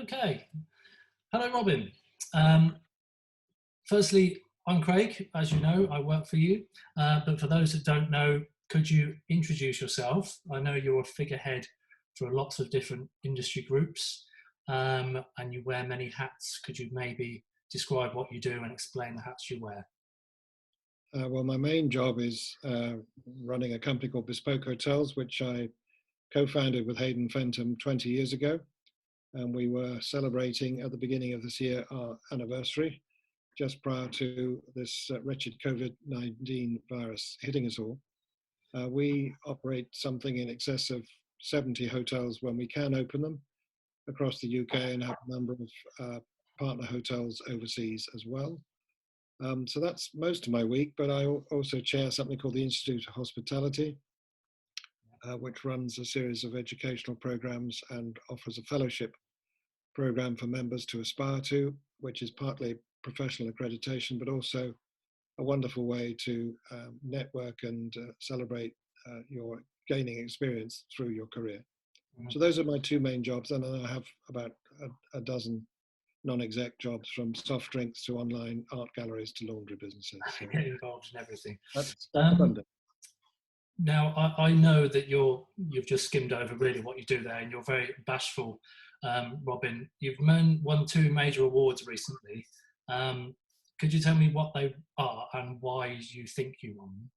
Okay. Hello, Robin. Um, Firstly, I'm Craig. As you know, I work for you. But for those that don't know, could you introduce yourself? I know you're a figurehead for lots of different industry groups, and you wear many hats. Could you maybe describe what you do and explain the hats you wear? Well, my main job is running a company called Bespoke Hotels, which I co-founded with Hayden Fenton 20 years ago. And we were celebrating at the beginning of this year our anniversary, just prior to this wretched COVID-19 virus hitting us all. We operate something in excess of 70 hotels when we can open them across the UK and have a number of partner hotels overseas as well. So that's most of my week, but I also chair something called the Institute of Hospitality, which runs a series of educational programs and offers a fellowship program for members to aspire to, which is partly professional accreditation, but also a wonderful way to network and celebrate your gaining experience through your career. So those are my two main jobs, and then I have about a dozen non-exec jobs, from soft drinks to online art galleries to laundry businesses. So Get involved in everything. that's Um, abundant. Now, I know that you've just skimmed over really what you do there, and you're very bashful, Robin. You've won two major awards recently. Could you tell me what they are and why you think you won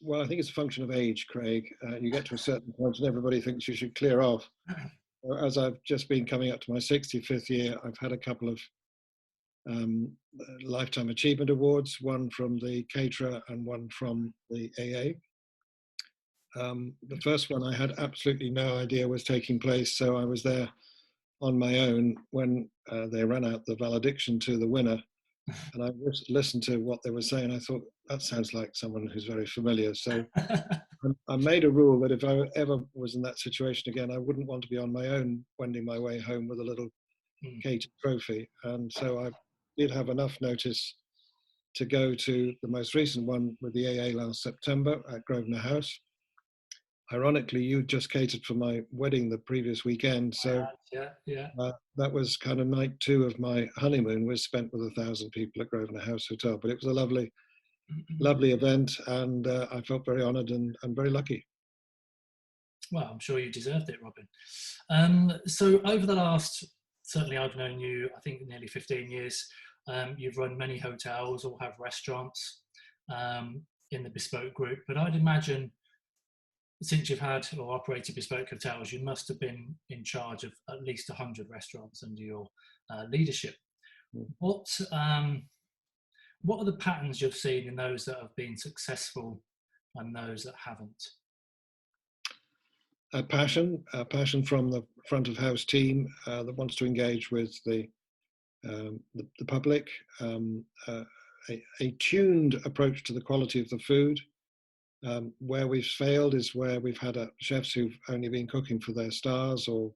Well, I think it's a function of age, Craig. You get to a certain point and everybody thinks you should clear off. As I've just been coming up to my 65th year, I've had a couple of Lifetime Achievement Awards, one from the caterer and one from the AA. The first one I had absolutely no idea was taking place, so I was there on my own when they ran out the valediction to the winner, and I listened to what they were saying. I thought, that sounds like someone who's very familiar. So I made a rule that if I ever was in that situation again, I wouldn't want to be on my own wending my way home with a little catered trophy. And so I did have enough notice to go to the most recent one with the AA last September at Grosvenor House. Ironically, you just catered for my wedding the previous weekend, so yeah. that was kind of night two of my honeymoon, was spent with 1,000 people at Grosvenor House Hotel. But it was a lovely, lovely event, and I felt very honoured and very lucky. Well, I'm sure you deserved it, Robin. So over the last, certainly I've known you, I think nearly 15 years, you've run many hotels or have restaurants in the Bespoke group, but I'd imagine since you've had or operated Bespoke Hotels, you must have been in charge of at least 100 restaurants under your leadership. What are the patterns you've seen in those that have been successful and those that haven't? A passion from the front of house team that wants to engage with the public, a tuned approach to the quality of the food. Where we've failed is where we've had chefs who've only been cooking for their stars or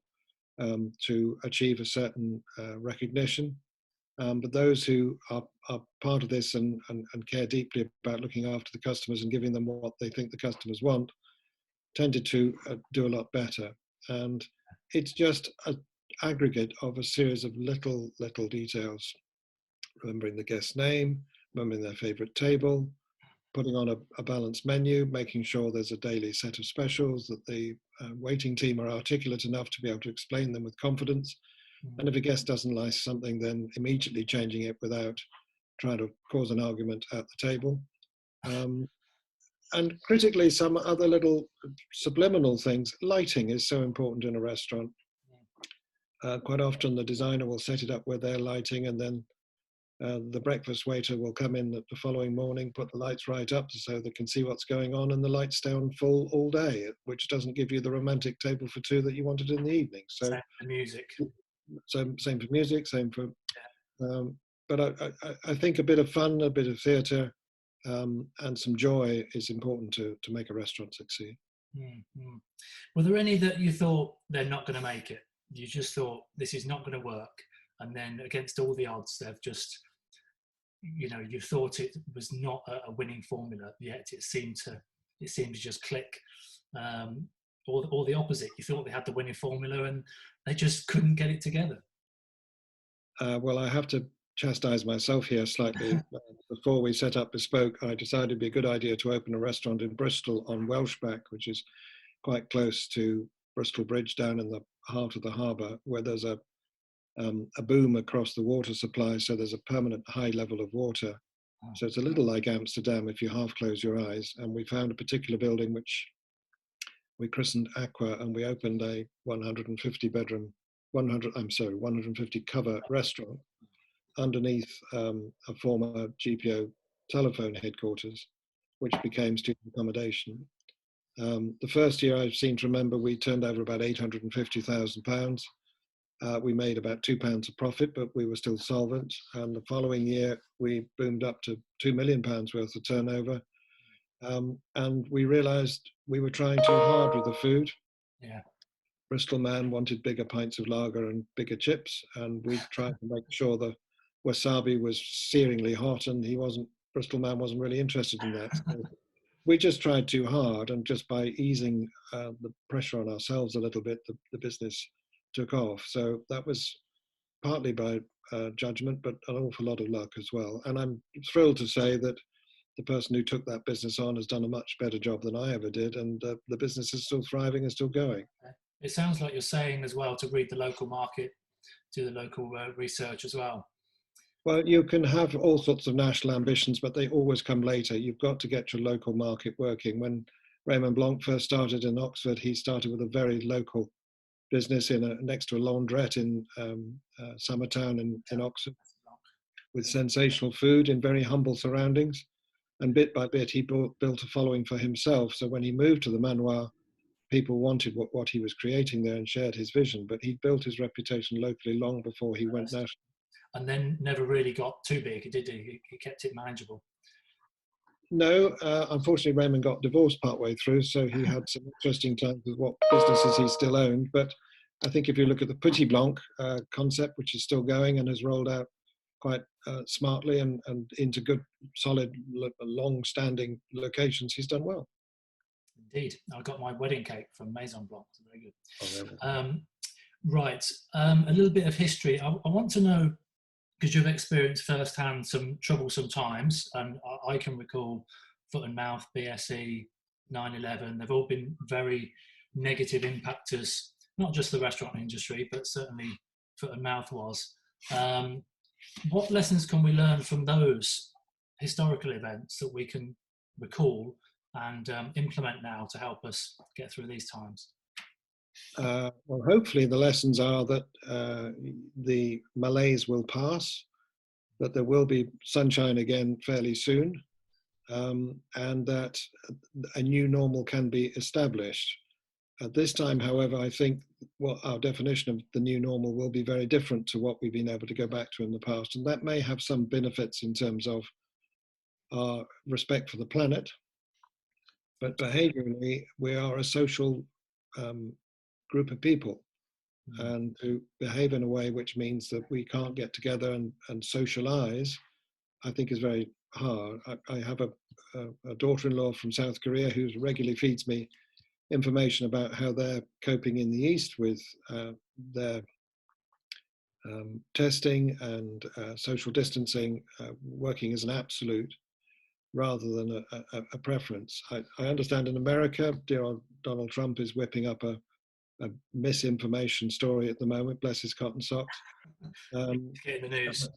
to achieve a certain recognition. But those who are part of this and care deeply about looking after the customers and giving them what they think the customers want tended to do a lot better. And it's just an aggregate of a series of little details. Remembering the guest's name, remembering their favorite table, putting on a balanced menu, making sure there's a daily set of specials, that the waiting team are articulate enough to be able to explain them with confidence. And if a guest doesn't like something, then immediately changing it without trying to cause an argument at the table. And critically, some other little subliminal things. Lighting is so important in a restaurant. Quite often the designer will set it up with their lighting, and then the breakfast waiter will come in the following morning, put the lights right up so they can see what's going on, and the lights stay on full all day, which doesn't give you the romantic table for two that you wanted in the evening. So same for music. Same for music, same for... but I think a bit of fun, a bit of theatre, and some joy is important to make a restaurant succeed. Mm-hmm. Were there any that you thought they're not going to make it? You just thought this is not going to work, and then against all the odds, they've just, you thought it was not a winning formula, yet it seemed to just click. or the opposite? You thought they had the winning formula and they just couldn't get it together. Well, I have to chastise myself here slightly. Before we set up Bespoke, I decided it'd be a good idea to open a restaurant in Bristol on Welshback, which is quite close to Bristol Bridge, down in the heart of the harbour, where there's a boom across the water supply, so there's a permanent high level of water. So it's a little like Amsterdam if you half close your eyes. And we found a particular building which we christened Aqua, and we opened a 150 cover restaurant underneath a former GPO telephone headquarters, which became student accommodation. The first year, I seem to remember, we turned over about £850,000. We made about £2 of profit, but we were still solvent. And the following year, we boomed up to £2 million worth of turnover. And we realized we were trying too hard with the food. Yeah. Bristol man wanted bigger pints of lager and bigger chips, and we tried to make sure the wasabi was searingly hot, and Bristol man wasn't really interested in that. So we just tried too hard, and just by easing the pressure on ourselves a little bit, the business took off. So that was partly by judgment, but an awful lot of luck as well. And I'm thrilled to say that the person who took that business on has done a much better job than I ever did, and the business is still thriving and still going. It sounds like you're saying as well to read the local market, do the local research as well. Well, you can have all sorts of national ambitions, but they always come later. You've got to get your local market working. When Raymond Blanc first started in Oxford, he started with a very local business next to a laundrette in Summertown in Oxford, with sensational food in very humble surroundings. And bit by bit, he built a following for himself. So when he moved to the Manoir, people wanted what he was creating there and shared his vision. But he built his reputation locally long before he went national. And then never really got too big, did he? He kept it manageable. No, unfortunately, Raymond got divorced partway through, so he had some interesting times with what businesses he still owned. But I think if you look at the Petit Blanc concept, which is still going and has rolled out quite smartly and into good, solid, long-standing locations, he's done well. Indeed. I got my wedding cake from Maison Blanc. It's very good. Oh, really? Right. A little bit of history. I want to know, because you've experienced firsthand some troublesome times, and I can recall foot and mouth, BSE, 9/11. They've all been very negative impactors, not just the restaurant industry, but certainly foot and mouth was. What lessons can we learn from those historical events that we can recall and implement now to help us get through these times? Well, hopefully the lessons are that the malaise will pass, that there will be sunshine again fairly soon, and that a new normal can be established. At this time, however, I think what our definition of the new normal will be very different to what we've been able to go back to in the past, and that may have some benefits in terms of our respect for the planet, but behaviorally, we are a social group of people, and to behave in a way which means that we can't get together and socialize, I think is very hard. I have a daughter-in-law from South Korea who regularly feeds me information about how they're coping in the East with their testing and social distancing, working as an absolute rather than a preference. I understand in America, dear old Donald Trump is whipping up a misinformation story at the moment, bless his cotton socks. Get in the news.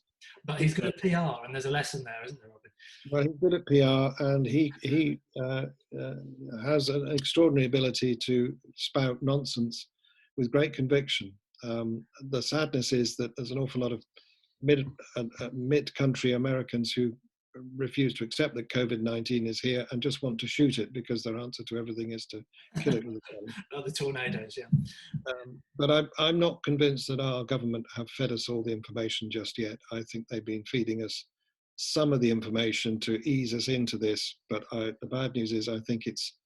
But he's good at PR, and there's a lesson there, isn't there, Robin? Well, he's good at PR, and he has an extraordinary ability to spout nonsense with great conviction. The sadness is that there's an awful lot of mid-country Americans who refuse to accept that COVID-19 is here and just want to shoot it because their answer to everything is to kill it with a gun. Oh, the tornadoes, yeah. But I'm not convinced that our government have fed us all the information just yet. I think they've been feeding us some of the information to ease us into this, but the bad news is I think it's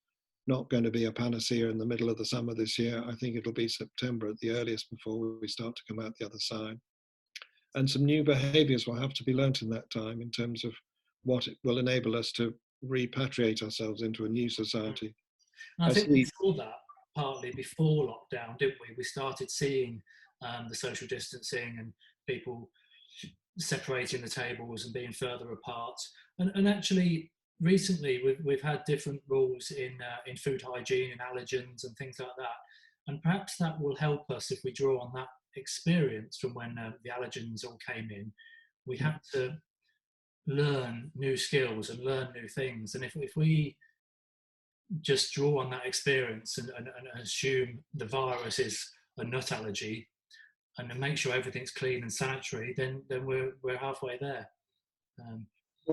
not going to be a panacea in the middle of the summer this year. I think it'll be September at the earliest before we start to come out the other side. And some new behaviours will have to be learnt in that time in terms of what it will enable us to repatriate ourselves into a new society. And I think we saw that partly before lockdown, didn't we? We started seeing the social distancing and people separating the tables and being further apart. And actually, recently we've had different rules in food hygiene and allergens and things like that. And perhaps that will help us if we draw on that experience from when the allergens all came in. We had to learn new skills and learn new things. And if we just draw on that experience and assume the virus is a nut allergy and then make sure everything's clean and sanitary, then we're halfway there.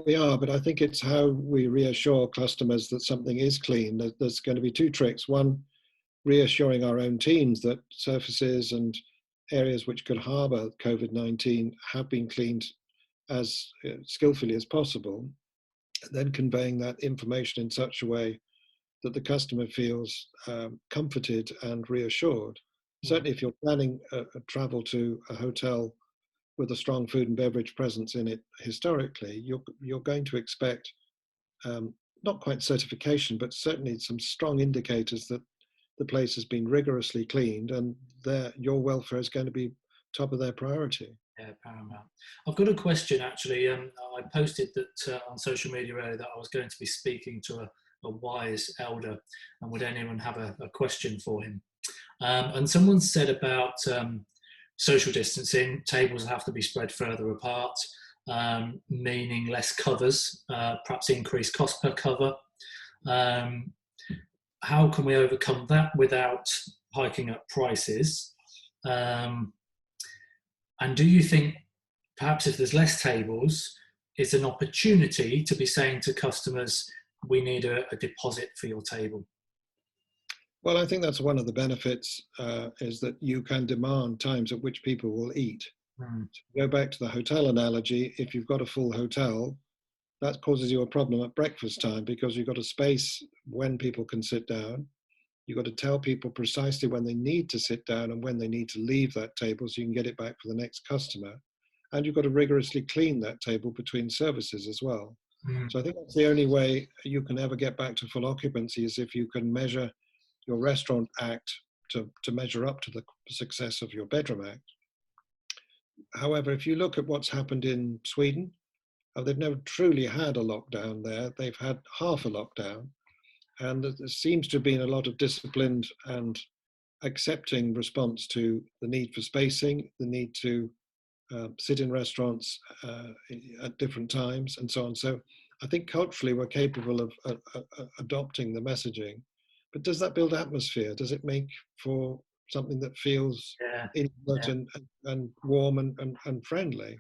We are, but I think it's how we reassure customers that something is clean. There's going to be two tricks. One, reassuring our own teams that surfaces and areas which could harbour COVID-19 have been cleaned as skillfully as possible, and then conveying that information in such a way that the customer feels comforted and reassured. Certainly if you're planning a travel to a hotel with a strong food and beverage presence in it historically, you're going to expect not quite certification, but certainly some strong indicators that the place has been rigorously cleaned and your welfare is going to be top of their priority. Yeah, paramount. I've got a question actually. I posted that on social media earlier that I was going to be speaking to a wise elder, and would anyone have a question for him? And someone said about social distancing, tables have to be spread further apart, meaning less covers, perhaps increased cost per cover. How can we overcome that without hiking up prices? And do you think perhaps if there's less tables, it's an opportunity to be saying to customers, we need a deposit for your table? Well, I think that's one of the benefits is that you can demand times at which people will eat. To go back to the hotel analogy, if you've got a full hotel, that causes you a problem at breakfast time because you've got a space when people can sit down. You've got to tell people precisely when they need to sit down and when they need to leave that table so you can get it back for the next customer. And you've got to rigorously clean that table between services as well. So I think that's the only way you can ever get back to full occupancy is if you can measure your restaurant act to measure up to the success of your bedroom act. However, if you look at what's happened in Sweden, they've never truly had a lockdown there. They've had half a lockdown. And there seems to have been a lot of disciplined and accepting response to the need for spacing, the need to sit in restaurants at different times and so on. So I think culturally we're capable of adopting the messaging. But does that build atmosphere? Does it make for something that feels intimate and warm and friendly?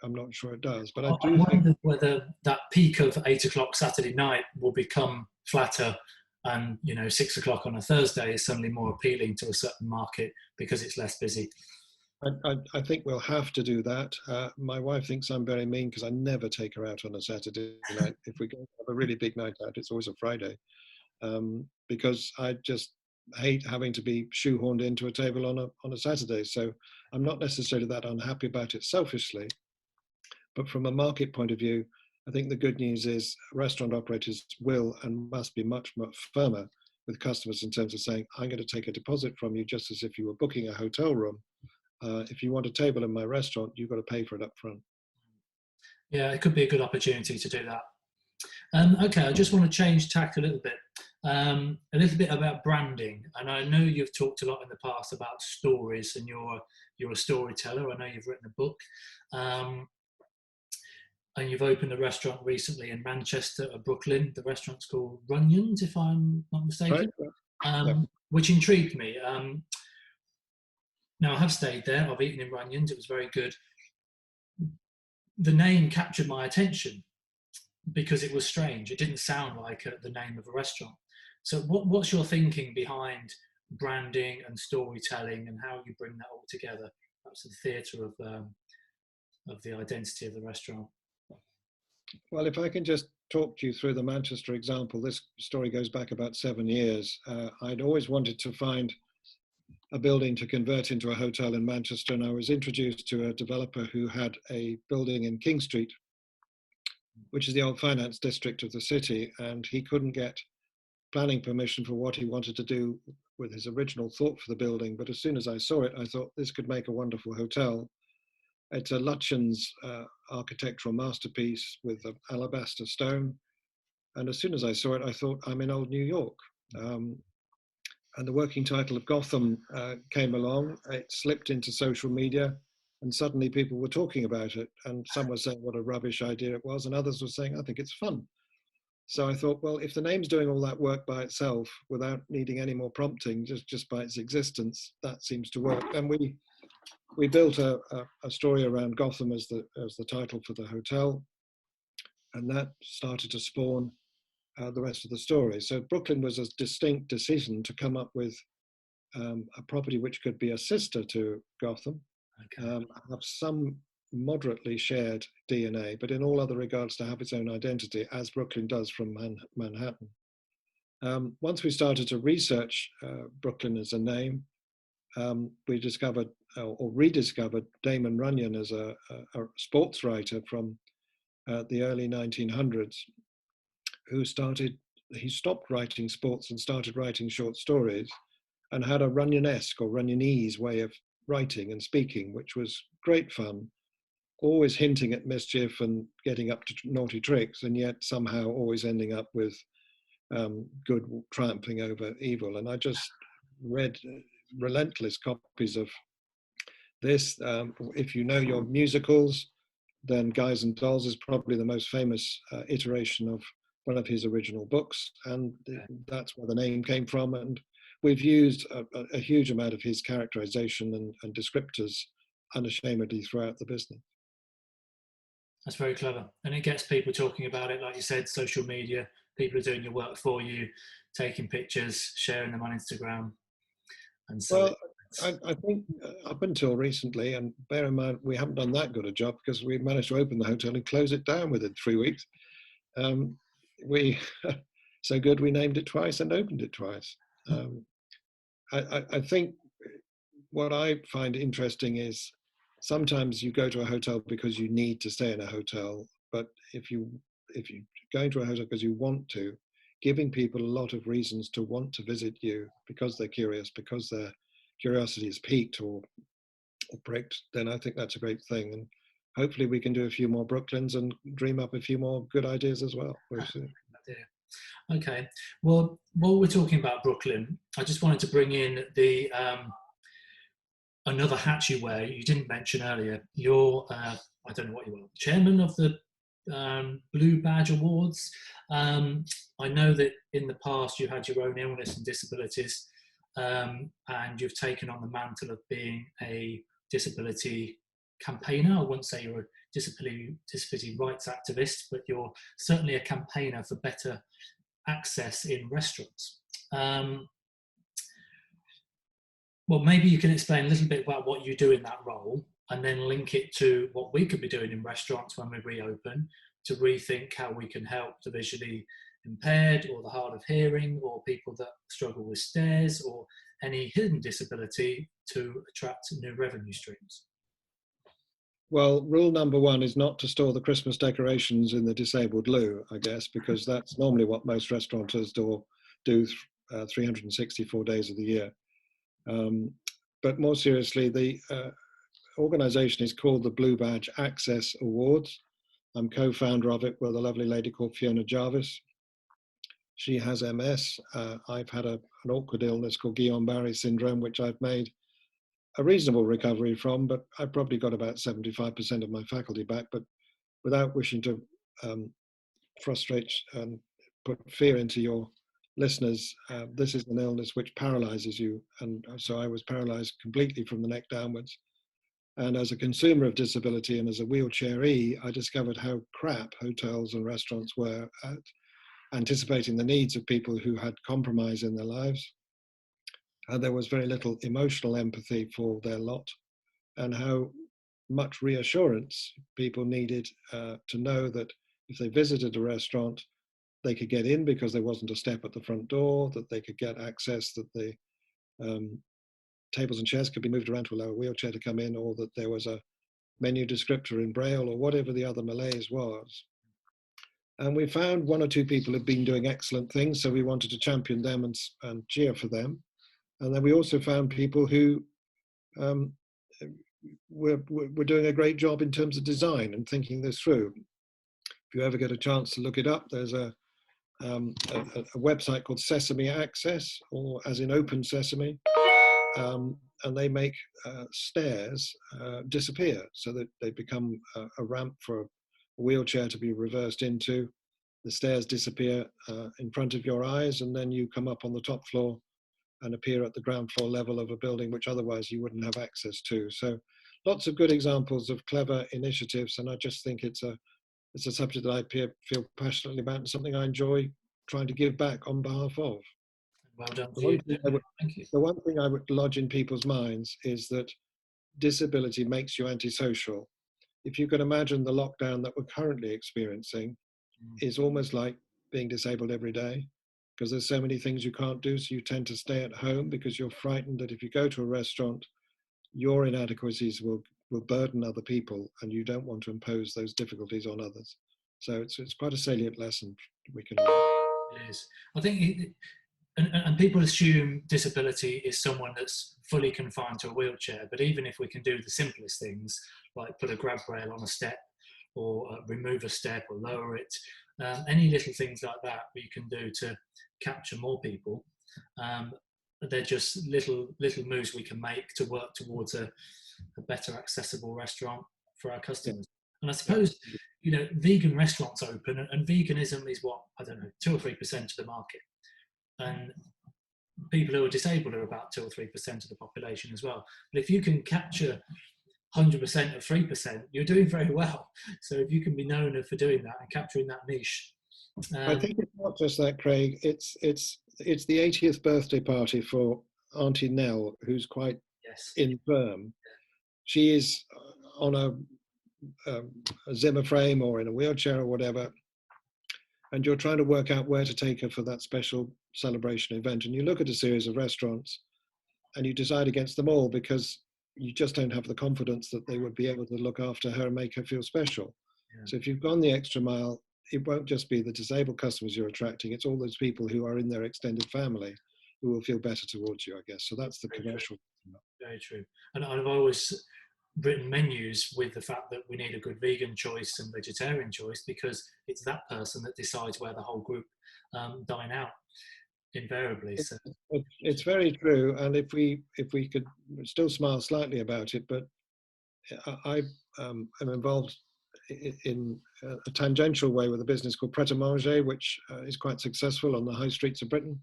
I'm not sure it does. But I wonder whether that peak of 8 o'clock Saturday night will become flatter, and 6 o'clock on a Thursday is suddenly more appealing to a certain market because it's less busy. I think we'll have to do that. My wife thinks I'm very mean because I never take her out on a Saturday night. If we go have a really big night out, it's always a Friday. Because I just hate having to be shoehorned into a table on a Saturday. So I'm not necessarily that unhappy about it selfishly. But from a market point of view, I think the good news is restaurant operators will and must be much, much firmer with customers in terms of saying, I'm going to take a deposit from you just as if you were booking a hotel room. If you want a table in my restaurant, you've got to pay for it up front. Yeah, it could be a good opportunity to do that. Okay, I just want to change tack a little bit about branding. And I know you've talked a lot in the past about stories, and you're a storyteller. I know you've written a book, and you've opened a restaurant recently in Manchester or Brooklyn. The restaurant's called Runyon's, if I'm not mistaken, which intrigued me. Now, I have stayed there. I've eaten in Runyon's. It was very good. The name captured my attention because it was strange. It didn't sound like the name of a restaurant. So what's your thinking behind branding and storytelling and how you bring that all together? That's the theatre of the identity of the restaurant. Well, if I can just talk you through the Manchester example, this story goes back about 7 years. I'd always wanted to find a building to convert into a hotel in Manchester, and I was introduced to a developer who had a building in King Street, which is the old finance district of the city, and he couldn't get planning permission for what he wanted to do with his original thought for the building. But as soon as I saw it, I thought this could make a wonderful hotel. It's a Lutyens architectural masterpiece with alabaster stone. And as soon as I saw it, I thought, I'm in old New York. And the working title of Gotham came along. It slipped into social media, and suddenly people were talking about it. And some were saying what a rubbish idea it was, and others were saying, I think it's fun. So I thought, well, if the name's doing all that work by itself without needing any more prompting, just by its existence, that seems to work. And we built a story around Gotham as the title for the hotel, and that started to spawn the rest of the story. So Brooklyn was a distinct decision to come up with a property which could be a sister to Gotham, have some moderately shared DNA, but in all other regards to have its own identity, as Brooklyn does from Manhattan. Once we started to research Brooklyn as a name, we discovered or rediscovered Damon Runyon as a sports writer from the early 1900s, who stopped writing sports and started writing short stories, and had a Runyonesque or Runyonese way of writing and speaking, which was great fun, always hinting at mischief and getting up to naughty tricks, and yet somehow always ending up with good triumphing over evil. And I just read relentless copies of this. If you know your musicals, then Guys and Dolls is probably the most famous iteration of one of his original books, and that's where the name came from. And we've used a huge amount of his characterization and descriptors unashamedly throughout the business. That's very clever, and it gets people talking about it. Like you said, social media, people are doing your work for you, taking pictures, sharing them on Instagram, and so. Well, I think up until recently, and bear in mind we haven't done that good a job because we managed to open the hotel and close it down within 3 weeks. We so good we named it twice and opened it twice. I think what I find interesting is sometimes you go to a hotel because you need to stay in a hotel, but if you go into a hotel because you want to, giving people a lot of reasons to want to visit you because they're curious, because their curiosity is piqued or pricked, then I think that's a great thing. And hopefully we can do a few more Brooklyns and dream up a few more good ideas as well. We'll see. Okay, well, while we're talking about Brooklyn, I just wanted to bring in the another hat you wear. You didn't mention earlier. You're, I don't know what you are, chairman of the Blue Badge Awards. I know that in the past you had your own illness and disabilities, and you've taken on the mantle of being a disability campaigner. I wouldn't say you're a disability rights activist, but you're certainly a campaigner for better access in restaurants. Well, maybe you can explain a little bit about what you do in that role, and then link it to what we could be doing in restaurants when we reopen, to rethink how we can help the visually impaired or the hard of hearing or people that struggle with stairs or any hidden disability to attract new revenue streams. Well, rule number one is not to store the Christmas decorations in the disabled loo, I guess, because that's normally what most restaurateurs do 364 days of the year. But more seriously, the organization is called the Blue Badge Access Awards. I'm co-founder of it with a lovely lady called Fiona Jarvis. She has MS. I've had an awkward illness called Guillain-Barré syndrome, which I've made a reasonable recovery from, but I've probably got about 75% of my faculty back. But without wishing to frustrate and put fear into your listeners, this is an illness which paralyzes you. And so I was paralyzed completely from the neck downwards. And as a consumer of disability and as a wheelchairee, I discovered how crap hotels and restaurants were at anticipating the needs of people who had compromise in their lives. And there was very little emotional empathy for their lot, and how much reassurance people needed to know that if they visited a restaurant, they could get in because there wasn't a step at the front door, that they could get access, that the tables and chairs could be moved around to allow a wheelchair to come in, or that there was a menu descriptor in Braille or whatever the other malaise was. And we found one or two people have been doing excellent things, so we wanted to champion them and cheer for them. And then we also found people who um, were doing a great job in terms of design and thinking this through. If you ever get a chance to look it up, there's a website called Sesame Access, or as in Open Sesame, and they make stairs disappear so that they become a ramp for a wheelchair to be reversed into. The stairs disappear in front of your eyes, and then you come up on the top floor and appear at the ground floor level of a building which otherwise you wouldn't have access to. So lots of good examples of clever initiatives, and I just think it's a subject that I feel passionately about and something I enjoy trying to give back on behalf of. Well done The to you. Thank you. The one thing I would lodge in people's minds is that disability makes you antisocial. If you can imagine the lockdown that we're currently experiencing is almost like being disabled every day, because there's so many things you can't do, so you tend to stay at home because you're frightened that if you go to a restaurant, your inadequacies will burden other people, and you don't want to impose those difficulties on others. So it's quite a salient lesson we can learn. It is. I think, and people assume disability is someone that's fully confined to a wheelchair, but even if we can do the simplest things, like put a grab rail on a step, or remove a step or lower it, any little things like that we can do to capture more people. They're just little moves we can make to work towards a better accessible restaurant for our customers. And I suppose, you know, vegan restaurants open, and veganism is what, I don't know, 2 or 3% of the market. And people who are disabled are about 2 or 3% of the population as well. But if you can capture 100% of 3%, you're doing very well. So if you can be known for doing that and capturing that niche. I think it's not just that, Craig. It's the 80th birthday party for Auntie Nell, who's quite infirm. She is on a Zimmer frame or in a wheelchair or whatever, and you're trying to work out where to take her for that special celebration event. And you look at a series of restaurants and you decide against them all because you just don't have the confidence that they would be able to look after her and make her feel special. So if you've gone the extra mile, it won't just be the disabled customers you're attracting, it's all those people who are in their extended family who will feel better towards you, I guess. So that's the commercial. Very true. And I've always written menus with the fact that we need a good vegan choice and vegetarian choice, because it's that person that decides where the whole group dine out invariably. So it's very true. And if we could still smile slightly about it, but I am involved in a tangential way with a business called Pret a Manger, which is quite successful on the high streets of Britain.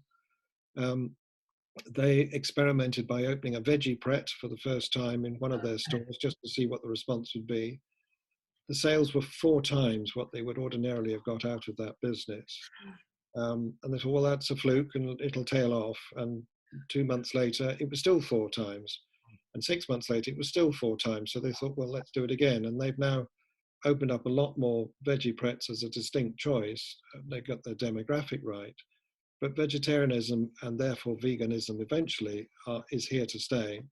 They experimented by opening a veggie Pret for the first time in one of their stores just to see what the response would be. The sales were 4 times what they would ordinarily have got out of that business. And they thought, well, that's a fluke and it'll tail off. And 2 months later, it was still 4 times. And 6 months later, it was still 4 times. So they thought, well, let's do it again. And they've now opened up a lot more veggie Prets as a distinct choice. They got their demographic right. But vegetarianism and therefore veganism eventually is here to stay.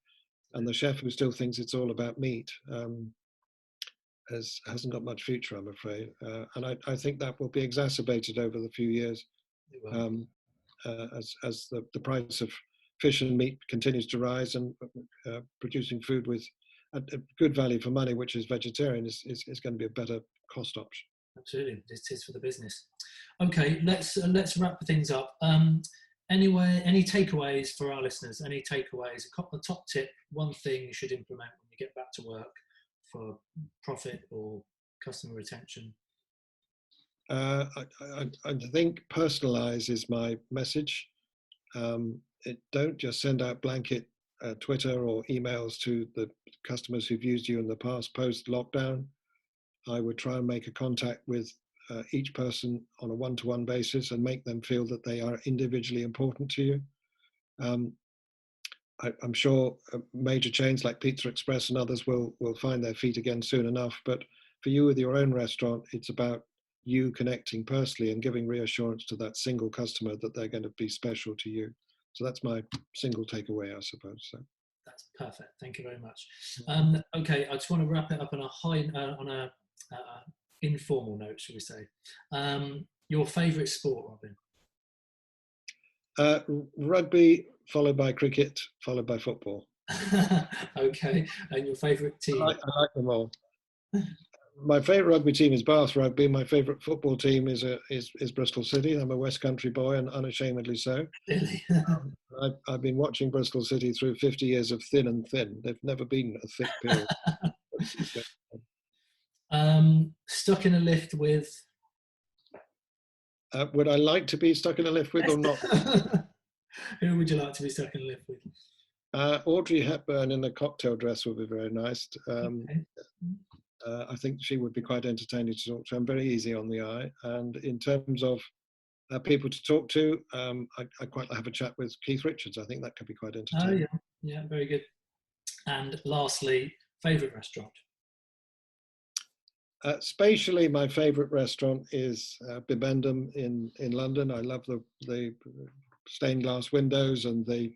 And the chef who still thinks it's all about meat hasn't got much future, I'm afraid. And I think that will be exacerbated over the few years as the price of fish and meat continues to rise, and producing food with a good value for money, which is vegetarian, is going to be a better cost option. Absolutely, it is for the business. Okay, let's wrap things up. Anyway, any takeaways for our listeners? Any takeaways? A top tip, one thing you should implement when you get back to work for profit or customer retention? I think personalize is my message. Don't just send out blanket Twitter or emails to the customers who've used you in the past post-lockdown. I would try and make a contact with each person on a one-to-one basis and make them feel that they are individually important to you. I'm sure major chains like Pizza Express and others will find their feet again soon enough. But for you with your own restaurant, it's about you connecting personally and giving reassurance to that single customer that they're going to be special to you. So that's my single takeaway, I suppose. So. That's perfect. Thank you very much. Okay, I just want to wrap it up on a high, informal note, shall we say. Your favourite sport, Robin? Rugby, followed by cricket, followed by football. Okay, and your favourite team? I like them all. My favourite rugby team is Bath Rugby. My favourite football team is Bristol City. I'm a West Country boy, and unashamedly so. Really? I've been watching Bristol City through 50 years of thin and thin. They've never been a thick period. Stuck in a lift with? Would I like to be stuck in a lift with or not? Who would you like to be stuck in a lift with? Audrey Hepburn in a cocktail dress would be very nice. Okay. I think she would be quite entertaining to talk to. I'm very easy on the eye. And in terms of people to talk to, I quite like to have a chat with Keith Richards. I think that could be quite entertaining. Oh, yeah, very good. And lastly, favourite restaurant? Spatially, my favourite restaurant is Bibendum in London. I love the stained glass windows and the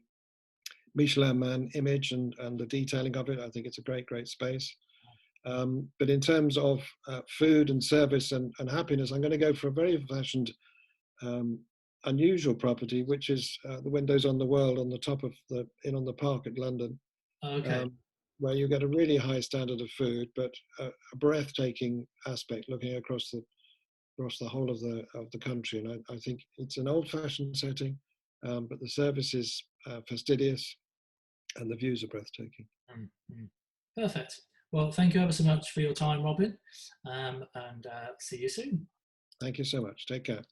Michelin Man image and the detailing of it. I think it's a great space. But in terms of food and service and happiness, I'm going to go for a very fashioned, unusual property, which is the Windows on the World on the top of the Inn on the Park at London. Okay. Where you get a really high standard of food, but a breathtaking aspect looking across the whole of the country. And I think it's an old-fashioned setting, but the service is fastidious, and the views are breathtaking. Perfect. Well, thank you ever so much for your time, Robin, and see you soon. Thank you so much. Take care.